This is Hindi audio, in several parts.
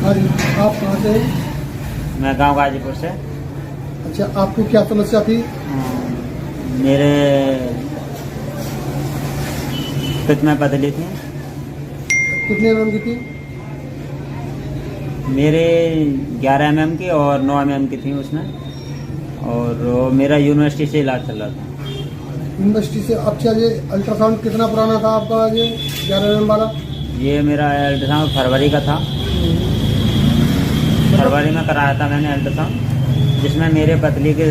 हाँ जी, आप कहाँ से हैं? मैं गांव गाजीपुर से। अच्छा, आपको क्या समस्या थी? मेरे पित्त में पथरी थी। कितने mm की थी? मेरे 11 mm की और 9 mm की थी उसमें। और मेरा यूनिवर्सिटी से इलाज चल रहा था। यूनिवर्सिटी से? अच्छा, ये अल्ट्रासाउंड कितना पुराना था आपका, ये 11 mm वाला? ये मेरा अल्ट्रासाउंड फरवरी का था। फरवरी में कराया था मैंने अल्ट्रासाउंड, जिसमें मेरे पतली के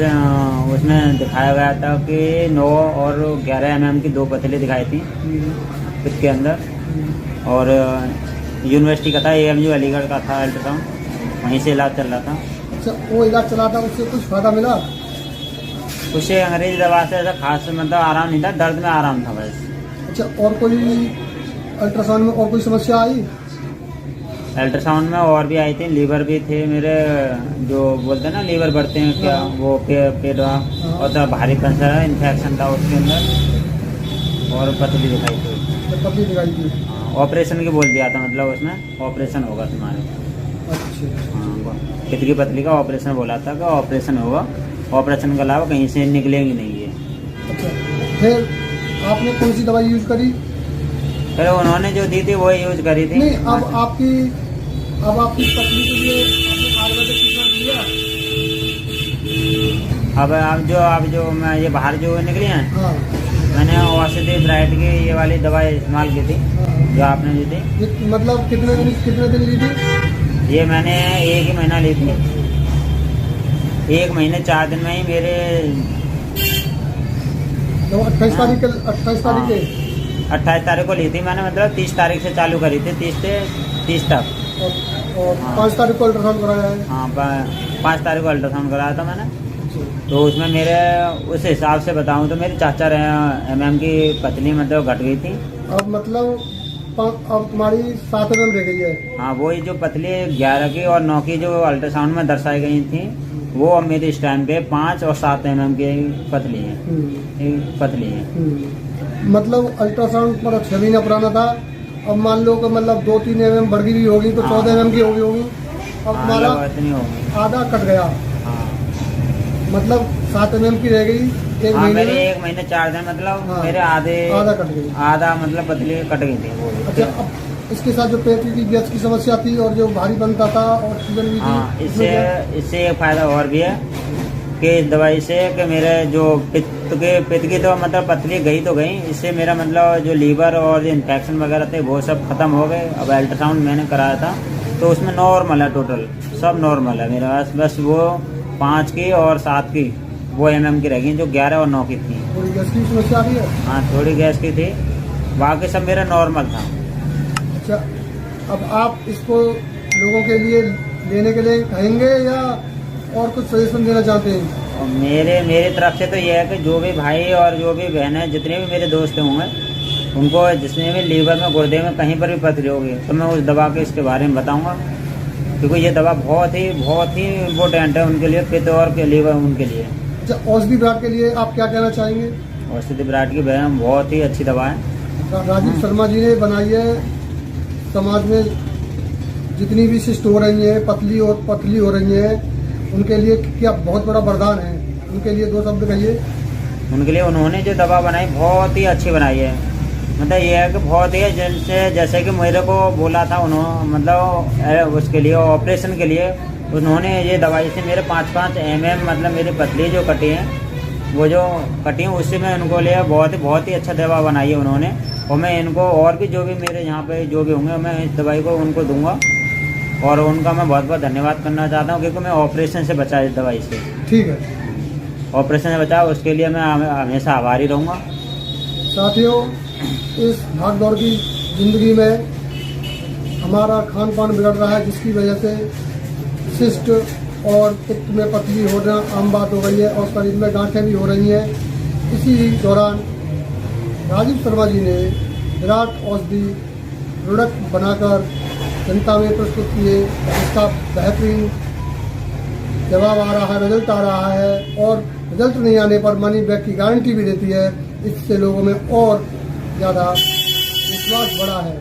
उसमें दिखाया गया था कि 9 और 11 mm की 2 पतली दिखाई थी पित्त के अंदर। और यूनिवर्सिटी का था, AMU अलीगढ़ का था अल्ट्रासाउंड, वहीं से इलाज चल रहा था। अच्छा, वो इलाज चला था, उससे कुछ फायदा मिला? उसे अंग्रेजी दवा से ऐसा खास मतलब आराम नहीं था, दर्द में आराम था बस। अच्छा, और कोई अल्ट्रासाउंड में और कोई समस्या आई? अल्ट्रासाउंड में और भी आई थी, लीवर भी थे मेरे, जो बोलते हैं ना लीवर बढ़ते हैं क्या, वो पेट और तो भारीपन सा इन्फेक्शन था उसके अंदर, और पतली दिखाई थी। पतली दिखाई थी? ऑपरेशन की बोल दिया था, मतलब उसमें ऑपरेशन होगा तुम्हारे। अच्छा। हाँ, पित्त की पतली का ऑपरेशन बोला था कि ऑपरेशन होगा, ऑपरेशन के अलावा कहीं से निकलेंगी नहीं ये। अच्छा, फिर आपने कौन सी दवाई यूज करी? फिर उन्होंने जो दी थी वो यूज करी थी। नहीं, अब आपकी पतली के लिए आपने आयुर्वेदिक ट्रीटमेंट लिया? अब जो मैं ये बाहर जो निकली हैं, हाँ। मैंने औषधि ब्राइट की ये वाली दवाई इस्तेमाल की थी, हाँ। जो आपने दी थी। ये मतलब कितने दिन ली थी? ये मैंने 1 ही महीना ली थी। 1 महीने 4 दिन में ही मेरे 28 तारीख के 28 तारीख को ली थी मैंने, मतलब 30 तारीख से चालू करी थी, 30 तक। और 5 तारीख को अल्ट्रासाउंड कराया है? हाँ, 5 तारीख को अल्ट्रासाउंड कराया था मैंने। तो उसमें मेरे उस हिसाब से बताऊं तो मेरी 4 mm की पतली मतलब घट गई थी। अब मतलब अब तुम्हारी 7 mm रह गई है? हाँ, वही जो पतली 11 की और 9 की जो अल्ट्रासाउंड में दर्शाई गई थी, वो अब मेरे इस टाइम पे 5 और 7 mm की पतली है। मतलब अल्ट्रासाउंड पर 6 महीना पुराना था, अब मान लो कि मतलब 2-3 mm बढ़ गई होगी तो 14 mm की होगी। अब तुम्हारा आधा कट गया। हाँ, मतलब 7 mm की रह गई 1 महीने मेरे में। 1 महीने 4 दिन मतलब मेरे आधा कट गई, आधा मतलब पतली कट गई थी वो। अच्छा, अब इसके साथ जो पेट की गैस की समस्या थी और जो भारी बनता था ऑक्सीजन भी थी, इससे एक फायदा और भी है कि इस दवाई से कि मेरे जो पित्त की तो मतलब पतली गई तो गई, इससे मेरा मतलब जो लीवर और इन्फेक्शन वगैरह थे वो सब खत्म हो गए। अब अल्ट्रासाउंड मैंने कराया था तो उसमें नॉर्मल है, टोटल सब नॉर्मल है मेरे पास। बस वो 5 की और 7 की वो MM की रह गई, जो 11 और 9 की थी। थोड़ी गैस की समस्या भी है? हाँ, थोड़ी गैस की थी, बाकी सब मेरा नॉर्मल था। अच्छा, अब आप इसको लोगों के लिए लेने के लिए कहेंगे या और कुछ सजेशन देना चाहते हैं? और मेरे तरफ से तो ये है कि जो भी भाई और जो भी बहन है, जितने भी मेरे दोस्त होंगे, उनको जिसने भी लीवर में गुर्दे में कहीं पर भी पथरी होगी तो मैं उस दवा के इसके बारे में बताऊंगा, क्योंकि ये दवा बहुत ही इम्पोर्टेंट है उनके लिए, पित्त और लीवर उनके लिए। अच्छा, औषधि विभाग के लिए आप क्या कहना चाहेंगे? औषधि विराट की बहन बहुत ही अच्छी दवा है। राजीव शर्मा जी ने बनाई है। समाज में जितनी भी शिष्ट हो रही है, पतली हो रही है, उनके लिए क्या बहुत बड़ा वरदान है। उनके लिए 2 शब्द कहिए। उनके लिए उन्होंने जो दवा बनाई बहुत ही अच्छी बनाई है। मतलब ये है कि बहुत ही जैसे कि मेरे को बोला था उन्होंने, मतलब उसके लिए ऑपरेशन के लिए उन्होंने ये दवाई से मेरे 5-5 mm मतलब मेरी पतली जो कटी है, वो जो कटी है उससे मैं उनको लिया, बहुत ही अच्छा दवा बनाई है उन्होंने। और मैं इनको और भी जो भी मेरे यहाँ पे जो भी होंगे, मैं इस दवाई को उनको दूंगा और उनका मैं बहुत बहुत करना चाहता हूँ, क्योंकि मैं ऑपरेशन से बचा इस दवाई से। ठीक है, ऑपरेशन से बचा, उसके लिए मैं हमेशा आभारी रहूँगा। साथियों, इस भाग दौड़ की जिंदगी में हमारा खान पान बिगड़ रहा है, जिसकी वजह से शिष्ट और पित्त में पतली होना आम बात हो गई है और शरीर में गांठें भी हो रही हैं। इसी दौरान राजीव शर्मा जी ने विराट औषधि प्रोडक्ट बनाकर जनता में प्रस्तुत किए, इसका बेहतरीन जवाब आ रहा है, रिजल्ट आ रहा है और रिजल्ट नहीं आने पर मनी बैक की गारंटी भी देती है। इससे लोगों में और ज़्यादा विश्वास बढ़ा है।